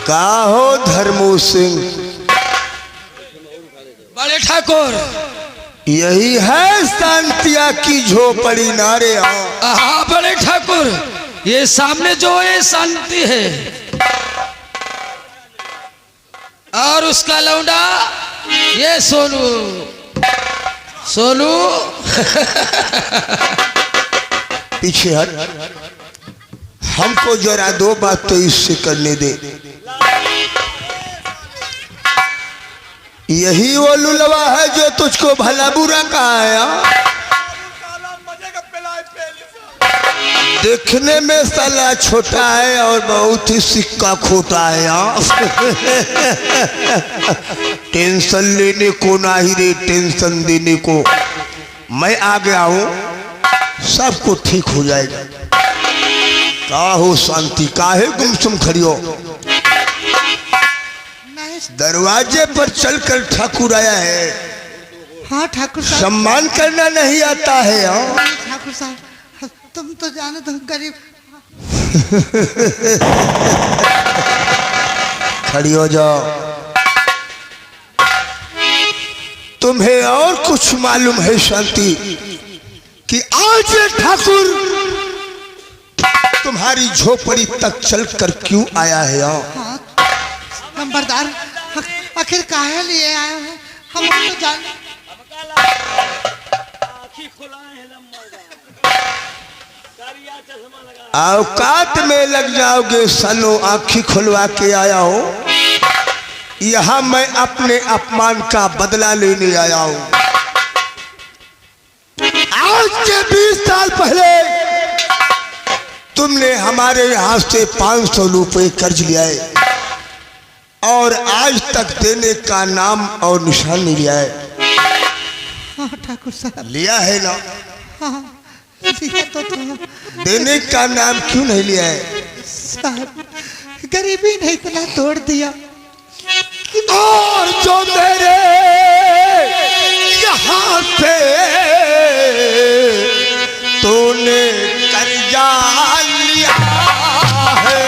का हो धर्मू सिंह? बड़े ठाकुर, यही है शांतिया की झोपड़ी नारे। हाँ बड़े ठाकुर, ये सामने जो है शांति है, और उसका लौंडा ये सोनू। सोनू पीछे हट, हमको जरा दो बात तो इससे करने दे। यही वो लुलवा है जो तुझको भला बुरा कहा है। देखने में साला छोटा है और बहुत ही सिक्का खोटा है। टेंशन लेने को ना ही रे, टेंशन देने को। मैं आ गया हूँ, सबको ठीक हो जाएगा। का हो शांति, काहे गुमसुम खड़ी हो? दरवाजे पर चलकर ठाकुर आया है। हाँ ठाकुर साहब, सम्मान करना नहीं आता है। हाँ ठाकुर साहब, तुम तो जानो तो गरीब। खड़ी हो जाओ। तुम्हें और कुछ मालूम है शांति कि आज ये ठाकुर तुम्हारी झोपड़ी तक चलकर क्यों आया है? हाँ नंबरदार, आखिर काहे लिए आए हैं हम तो जान। औकात में लग जाओगे सालों, आँखी खुलवा के आया हो। यहाँ मैं अपने अपमान का बदला लेने आया हूँ। आज के 20 साल पहले तुमने हमारे यहाँ से 500 रुपए कर्ज लिया है और आज तक देने का नाम और निशान नहीं लिया है। हाँ ठाकुर साहब, लिया है ना? हाँ लिया तो था। देने का नाम क्यों नहीं लिया है? साहब गरीबी ने इतना तोड़ दिया। और जो तेरे यहाँ से तूने कर्जा लिया है,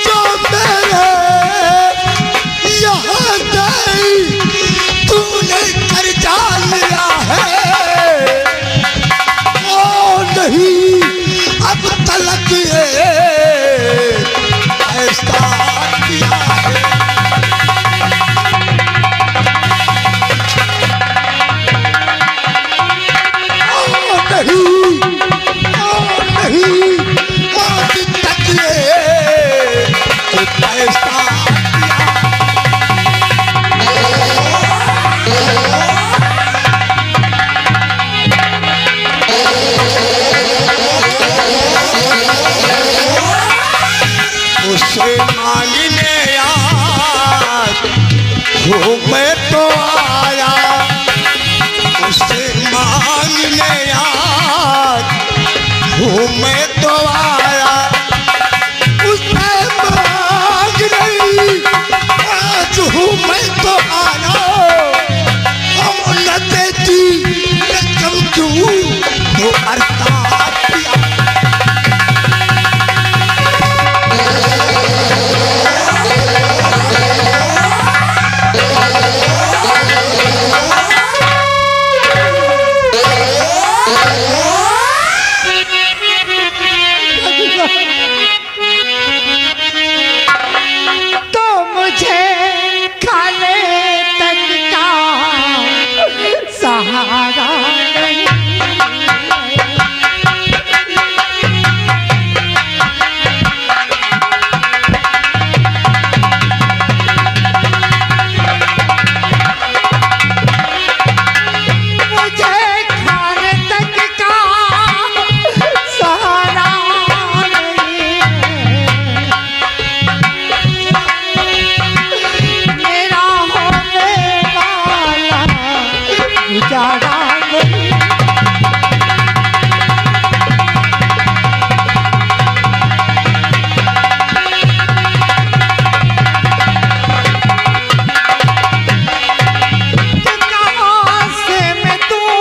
जो तेरे यहाँ से तूने कर्जा लिया है, ओ नहीं अब तलक ये ऐसा किया है। उसे मांगने यार हो मैं तो आया, उसे मांगने यार हो मैं तो आया, उसे मांग नहीं आज हूँ मैं तो आया। हम न देती रकम क्यों तो अर्थात किया। तो मुझे खाने तक का सहारा नहीं। मुझे खाने तक का सहारा नहीं है। मेरा होने वाला गुजारा नहीं। तो कहाँ से मैं दूँ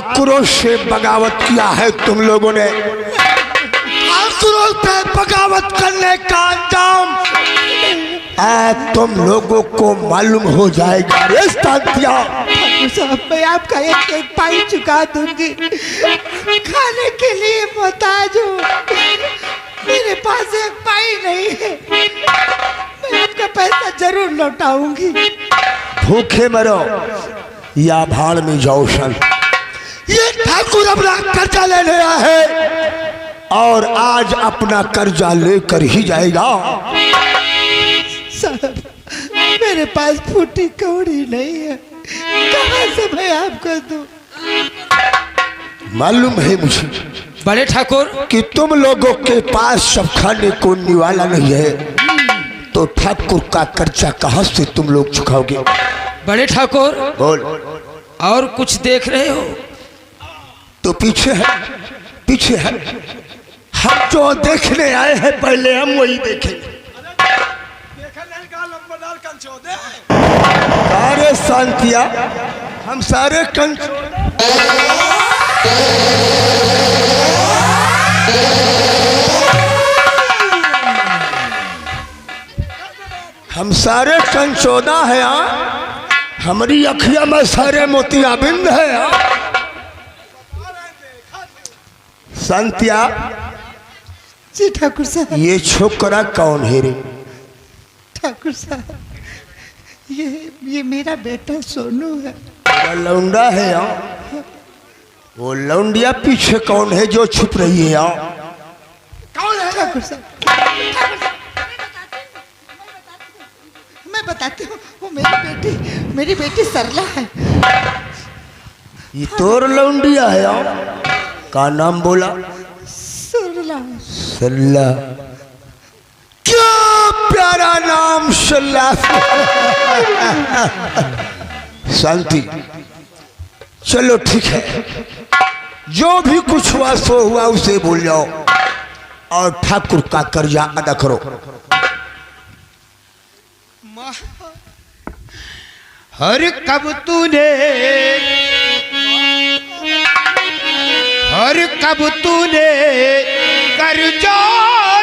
ठाकुरों से बगावत किया है तुम लोगों ने। ठाकुरों पे बगावत करने का अंजाम तुम लोगों को मालूम हो जाएगा। रे शांतिया, ठाकुर साहब मैं आपका एक एक पाई चुका दूंगी। खाने के लिए मोहताज हूँ, मेरे पास एक पाई नहीं है। मैं आपका पैसा जरूर लौटाऊंगी। भूखे मरो या भाड़ में जाओ सन। ये ठाकुर अपना कर्जा लेने आया है और आज अपना कर्जा लेकर ही जाएगा। साहब मेरे पास फूटी कौड़ी नहीं है, कहाँ से मैं आपको दूं? मालूम है मुझे बड़े ठाकुर कि तुम लोगों के पास सब खाने को निवाला नहीं है, तो ठाकुर का कर्जा कहाँ से तुम लोग चुकाओगे? बड़े ठाकुर बोल। और कुछ देख रहे हो? तो पीछे है, पीछे है। हम जो देखने आए हैं पहले हम वही देखेंगे। सारे शांतिया हम सारे हम सारे कंचोदा है यहाँ। हमारी अखिया में सारे मोतियाबिंद है यहाँ। शांतिया जी ठाकुर साहब। ये छोकरा कौन है रे? ठाकुर साहब ये मेरा बेटा सोनू है। तेरा लौंडा है यहाँ। वो लौंडिया पीछे कौन है जो छुप रही है यहाँ? कौन है? ठाकुर साहब मैं बताती हूँ, वो मेरी बेटी सरला है। ये तोर लौंडिया है यहाँ। का नाम बोला? सरला। सरला, क्या प्यारा नाम सरला। शांति, चलो ठीक है, जो भी कुछ हुआ सो हुआ उसे भूल जाओ और ठाकुर का कर्जा अदा करो। हर कब तूने कर्जा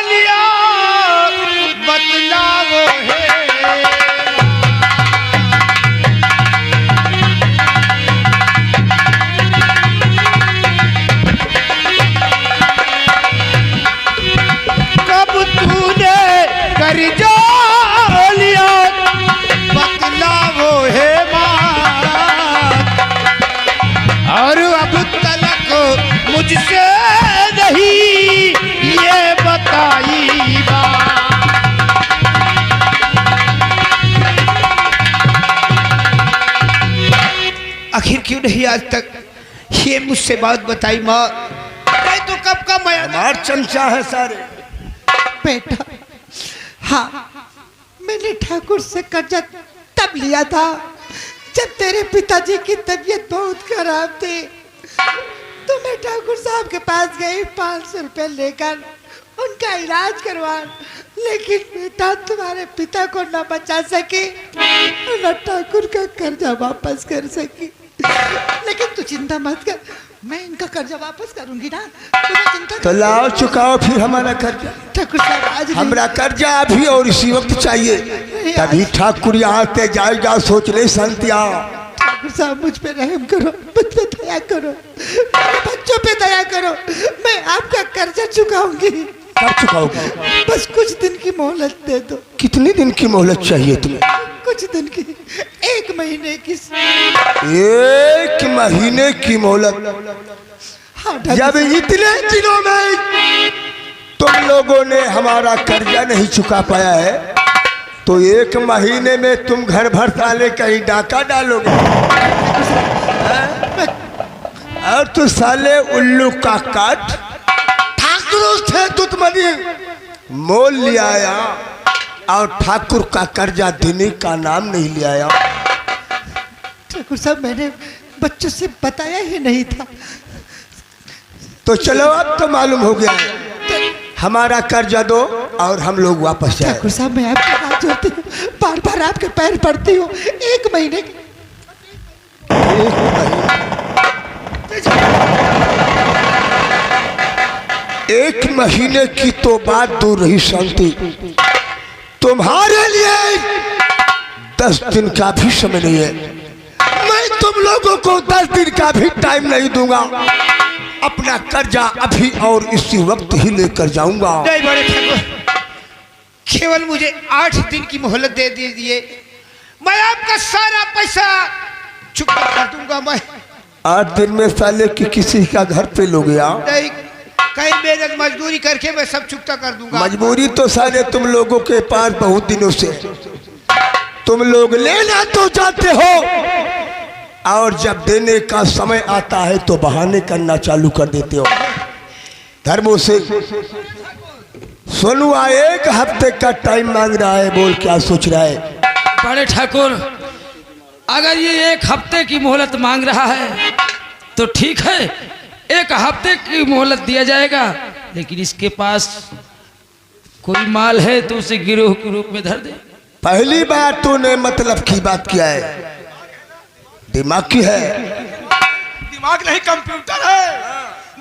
लिया बतलाओ है। कब तूने कर्जा लिया बतलाओ है और अब तलक मुझसे नहीं ये बताई बात। आखिर क्यों नहीं आज तक ये मुझसे बात बताई माँ? मैं तो कब का मैं हमार चमचा है सारे। बेटा हाँ, मैंने ठाकुर से कर्जा तब लिया था जब तेरे पिताजी की तबीयत बहुत खराब थी। तो मैं ठाकुर साहब के पास गई 500 रुपये लेकर उनका इलाज करवा, लेकिन बेटा तुम्हारे पिता को न बचा सकी न ठाकुर का कर्जा वापस कर सकी। लेकिन तू चिंता मत कर, मैं इनका कर्जा वापस करूंगी ना, तुम्हें चिंता तो लाओ चुकाओ फिर हमारा कर्जा। ठाकुर साहब आज हमरा कर्जा अभी और इसी वक्त चाहिए, तभी ठाकुर यहाँ से जाएगा। सोच ले शांतिया। ठाकुर साहब मुझ पे रहम करो, मुझ पे दया करो, मेरे बच्चों पे दया करो। मैं आपका कर्जा चुकाऊंगी। कब चुकाओगे? बस कुछ दिन की मोहलत दे दो। कितने दिन की मोहलत चाहिए तुम्हें? कुछ दिन की, 1 महीने की। 1 महीने की मोहलत? हाँ ठाकुर जब इतने दिनों में तुम लोगों ने हमारा कर्जा नहीं चुका पाया है, तो 1 महीने में तुम घर भर साले कहीं डाका डालोगे। और तो साले उल्लू का काट ठाकुर थे दुश्मनी मोल ले आया और ठाकुर का कर्जा देने का नाम नहीं ले आया। ठाकुर साहब मैंने बच्चों से बताया ही नहीं था। तो चलो अब तो मालूम हो गया है, हमारा कर्जा दो और हम लोग वापस जाए। ठाकुर साहब मैं आपके हाथ जोड़ती हूँ, बार बार आपके पैर पड़ती हूँ। 1 महीने 1 महीने की तो बात दूर रही शांति, तुम्हारे लिए 10 दिन का भी समय नहीं है। मैं तुम लोगों को 10 दिन का भी टाइम नहीं दूंगा। अपना कर्जा अभी और इसी वक्त ही लेकर जाऊंगा। नहीं बड़े ठाकुर, केवल मुझे 8 दिन की मोहलत दे दीजिए, मैं आपका सारा पैसा चुकता कर दूंगा। मैं 8 दिन में साले की किसी का घर पे लोग गया, नहीं, कहीं मेहनत मजदूरी करके मैं सब चुकता कर दूंगा। मजबूरी तो साले तुम लोगों के पास बहुत दिनों से, तुम लोग लेना तो चाहते हो और जब देने का समय आता है तो बहाने करना चालू कर देते हो। धर्मों से सोनू 1 हफ्ते का टाइम मांग रहा है, बोल क्या सोच रहा है? बड़े ठाकुर, अगर ये 1 हफ्ते की मोहलत मांग रहा है तो ठीक है, 1 हफ्ते की मोहलत दिया जाएगा, लेकिन इसके पास कोई माल है तो उसे गिरोह के रूप में धर दे। पहली बार तूने मतलब की बात किया है, दिमाग की है। दिमाग नहीं कंप्यूटर है,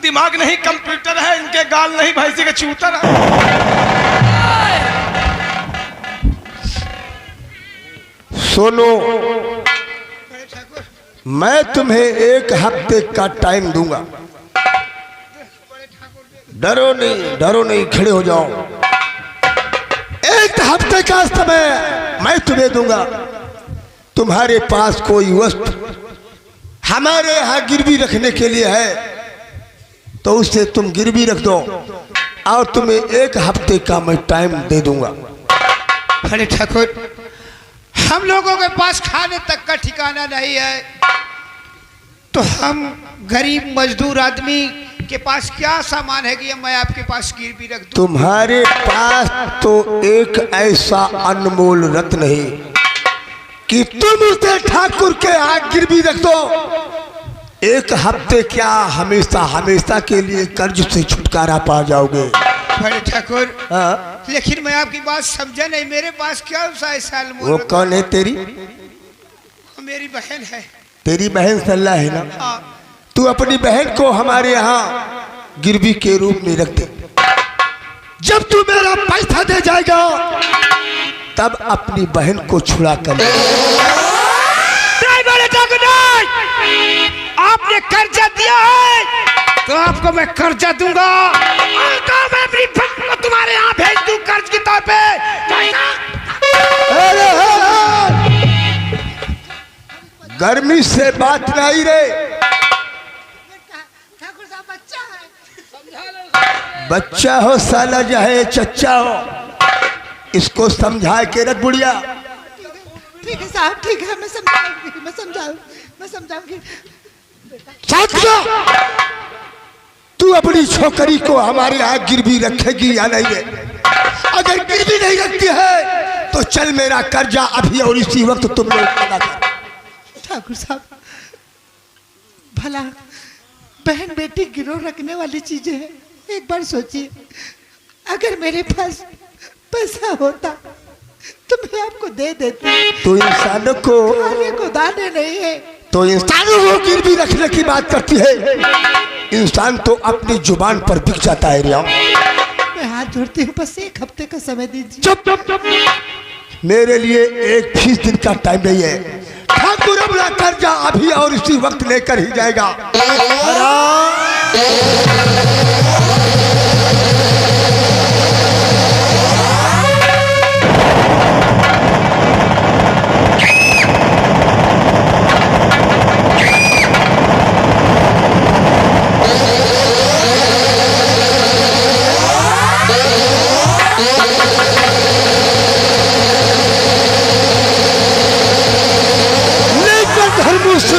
दिमाग नहीं कंप्यूटर है, इनके गाल नहीं भैंसी के चूतर है। सुनो, मैं तुम्हें 1 हफ्ते का टाइम दूंगा। डरो नहीं, डरो नहीं, खड़े हो जाओ। 1 हफ्ते का समय मैं तुम्हें दूंगा। तुम्हारे पास कोई वस्तु हमारे यहाँ गिरवी रखने के लिए है तो उसे तुम गिरवी रख दो और तुम्हें 1 हफ्ते का मैं टाइम दे दूंगा। अरे ठाकुर, हम लोगों के पास खाने तक का ठिकाना नहीं है, तो हम गरीब मजदूर आदमी के पास क्या सामान है कि मैं आपके पास गिरवी रख दूं? तुम्हारे पास तो एक ऐसा अनमोल रत्न है कि तुम उसे ठाकुर के हाथ गिरवी रख दो। 1 हफ्ते क्या, हमेशा हमेशा के लिए कर्ज से छुटकारा पा जाओगे। अरे ठाकुर, हाँ? लेकिन मैं आपकी बात समझा नहीं, मेरे पास क्या ऐसा अनमोल वो कौन है तेरी? मेरी बहन है। तेरी बहन सल्ला है ना? हाँ। तू अपनी बहन को हमारे यहाँ गिरवी के रूप में रख दे। जब तू मेरा पैसा दे जाएगा तब अपनी बहन को छुड़ा कर ले। आपने कर्जा दिया है तो आपको मैं कर्जा दूंगा, तो मैं अपनी बहन को तुम्हारे यहाँ भेज दूं कर्ज के तौर पे। गर्मी से बात नहीं रे, ठाकुर साहब बच्चा है। बच्चा हो साला चाहे चच्चा हो, इसको समझा के रख बुढ़िया। ठीक है साहब, ठीक है, मैं समझाऊंगी, मैं समझाऊंगी। तू अपनी छोकरी को हमारे यहाँ गिरवी रखेगी या नहीं रे? अगर गिरवी नहीं रखती है तो चल मेरा कर्जा अभी और इसी वक्त तुम लोग अदा कर। ठाकुर साहब, भला बहन बेटी गिरोह रखने वाली चीजें हैं। एक बार सोचिए, अगर मेरे पास पैसा होता तो मैं आपको दे देती। तो इंसानों को खाने को दाने नहीं है। तो इंसानों को गिरवी रखने की बात करती है। इंसान तो अपनी जुबान पर बिक जाता है रिया। मैं हाथ जोड़ती हूँ, बस 1 हफ्ते का समय दीजिए। चुप चुप चुप, मेरे लिए 1 फीस दिन का टाइम नहीं है। ठाकुर अपना कर्जा अभी और इसी वक्त लेकर ही जाएगा।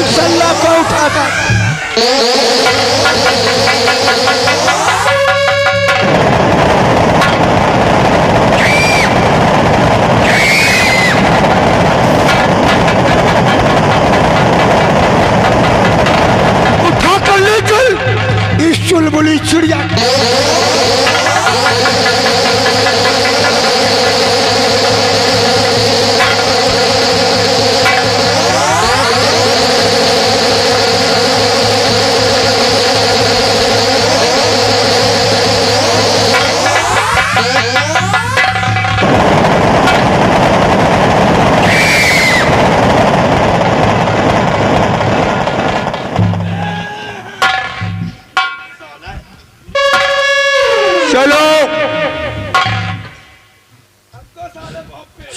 सल्ला को उठाकर उठाकर ले चल इस चुलबुली चिड़िया।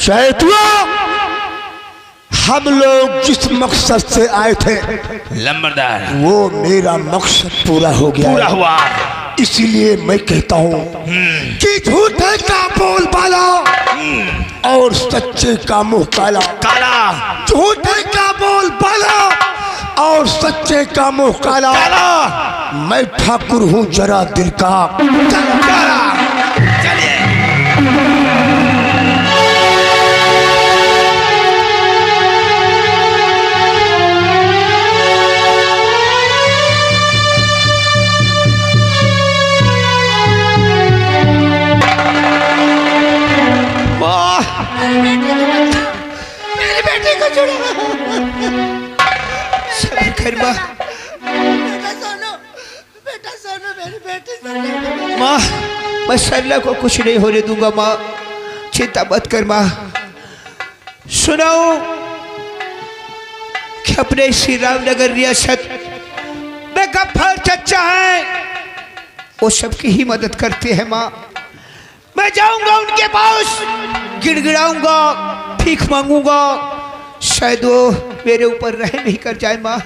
शैतुआ, हम लोग जिस मकसद से आए थे लंबरदार वो मेरा मकसद पूरा हो गया। पूरा हुआ। इसीलिए मैं कहता हूँ कि झूठे का बोल बाला और सच्चे का मुंह काला। काला झूठे का बोल बाला और सच्चे का मुंह काला। काला मैं ठाकुर हूँ जरा दिल का। काला। चलिए मेरी बेटी को छुड़ा। सबर कर माँ। बेटा सोनू मेरी बेटी सोनू। माँ मैं सरला को कुछ नहीं होने दूंगा माँ, चिंता मत कर माँ। सुनाओ कि अपने श्री रामनगर रियासत में गफ्फार चचा है, वो सबकी ही मदद करते हैं माँ। मैं जाऊंगा उनके पास, गिड़गिड़ाऊंगा, भीख मांगूंगा, शायद वो मेरे ऊपर रहम ही कर जाए माँ।